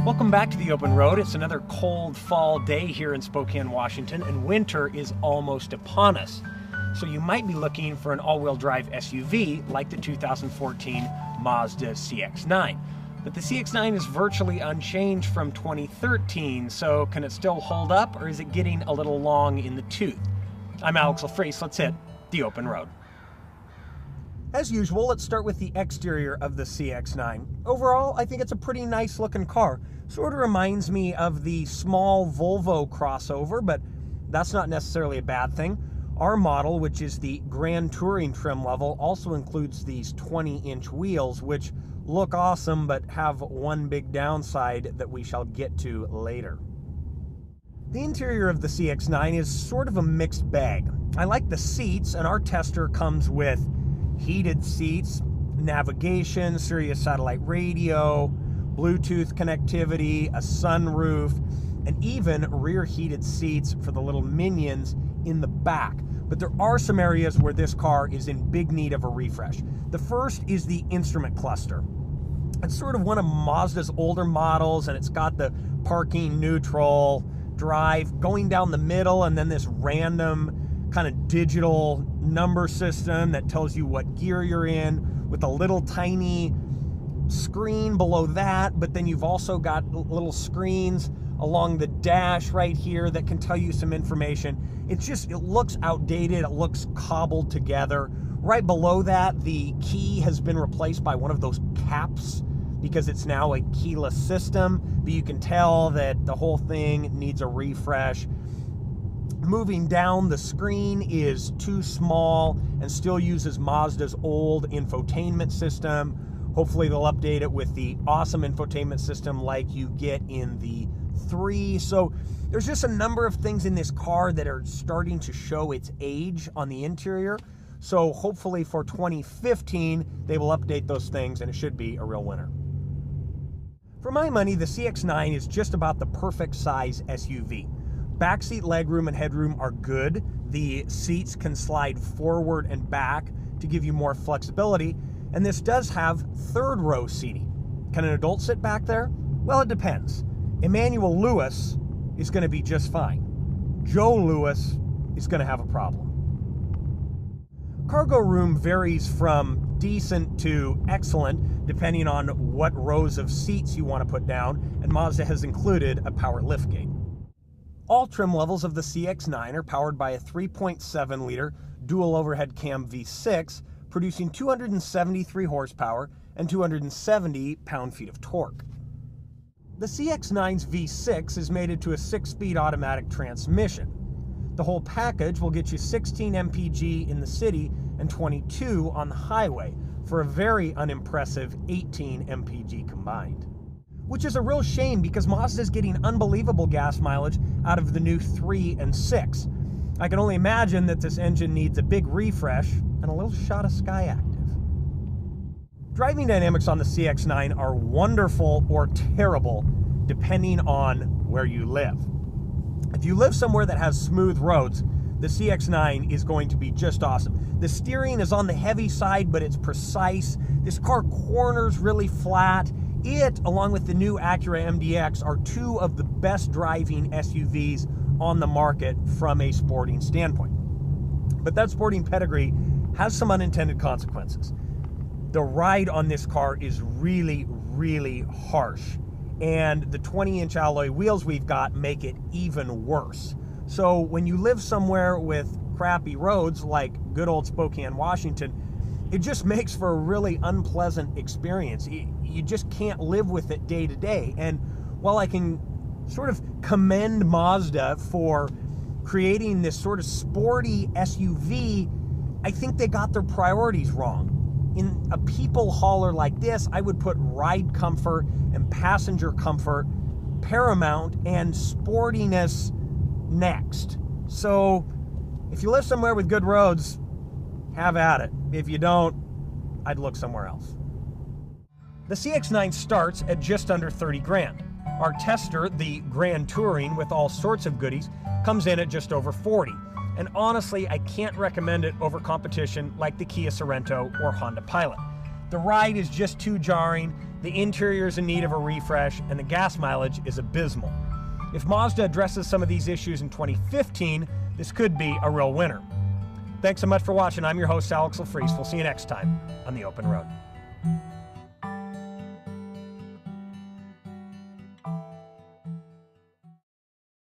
Welcome back to the open road. It's another cold fall day here in Spokane, Washington, and winter is almost upon us. So you might be looking for an all-wheel drive SUV like the 2014 Mazda CX-9. But the CX-9 is virtually unchanged from 2013, so can it still hold up, or is it getting a little long in the tooth? I'm Alex LaFrace. Let's hit the open road. As usual, let's start with the exterior of the CX-9. Overall, I think it's a pretty nice looking car. Sort of reminds me of the small Volvo crossover, but that's not necessarily a bad thing. Our model, which is the Grand Touring trim level, also includes these 20-inch wheels, which look awesome, but have one big downside that we shall get to later. The interior of the CX-9 is sort of a mixed bag. I like the seats, and our tester comes with heated seats, navigation, Sirius satellite radio, Bluetooth connectivity, a sunroof, and even rear heated seats for the little minions in the back. But there are some areas where this car is in big need of a refresh. The first is the instrument cluster. It's sort of one of Mazda's older models, and it's got the parking neutral, drive going down the middle, and then this random kind of digital number system that tells you what gear you're in with a little tiny screen below that. But then you've also got little screens along the dash right here that can tell you some information. It looks outdated. It looks cobbled together. Right below that, the key has been replaced by one of those caps because it's now a keyless system, but you can tell that the whole thing needs a refresh. Moving down, the screen is too small and still uses Mazda's old infotainment system. Hopefully they'll update it with the awesome infotainment system like you get in the 3. So there's just a number of things in this car that are starting to show its age on the interior. So hopefully for 2015, they will update those things and it should be a real winner. For my money, the CX-9 is just about the perfect size SUV. Backseat legroom and headroom are good. The seats can slide forward and back to give you more flexibility. And this does have third row seating. Can an adult sit back there? Well, it depends. Emmanuel Lewis is going to be just fine. Joe Lewis is going to have a problem. Cargo room varies from decent to excellent depending on what rows of seats you want to put down, and Mazda has included a power liftgate. All trim levels of the CX-9 are powered by a 3.7-liter dual overhead cam V6, producing 273 horsepower and 270 pound-feet of torque. The CX-9's V6 is mated to a 6-speed automatic transmission. The whole package will get you 16 mpg in the city and 22 on the highway for a very unimpressive 18 mpg combined. Which is a real shame because Mazda's getting unbelievable gas mileage out of the new 3 and 6. I can only imagine that this engine needs a big refresh and a little shot of Sky Active. Driving dynamics on the CX-9 are wonderful or terrible depending on where you live. If you live somewhere that has smooth roads, the CX-9 is going to be just awesome. The steering is on the heavy side, but it's precise. This car corners really flat. It, along with the new Acura MDX, are two of the best driving SUVs on the market from a sporting standpoint. But that sporting pedigree has some unintended consequences. The ride on this car is really, really harsh, and the 20-inch alloy wheels we've got make it even worse. So when you live somewhere with crappy roads like good old Spokane, Washington, it just makes for a really unpleasant experience. You just can't live with it day to day. And while I can sort of commend Mazda for creating this sort of sporty SUV, I think they got their priorities wrong. In a people hauler like this, I would put ride comfort and passenger comfort paramount and sportiness next. So if you live somewhere with good roads, have at it. If you don't, I'd look somewhere else. The CX-9 starts at just under 30 grand. Our tester, the Grand Touring with all sorts of goodies, comes in at just over 40. And honestly, I can't recommend it over competition like the Kia Sorento or Honda Pilot. The ride is just too jarring, the interior is in need of a refresh, and the gas mileage is abysmal. If Mazda addresses some of these issues in 2015, this could be a real winner. Thanks so much for watching. I'm your host, Alex LaFreeze. We'll see you next time on The Open Road.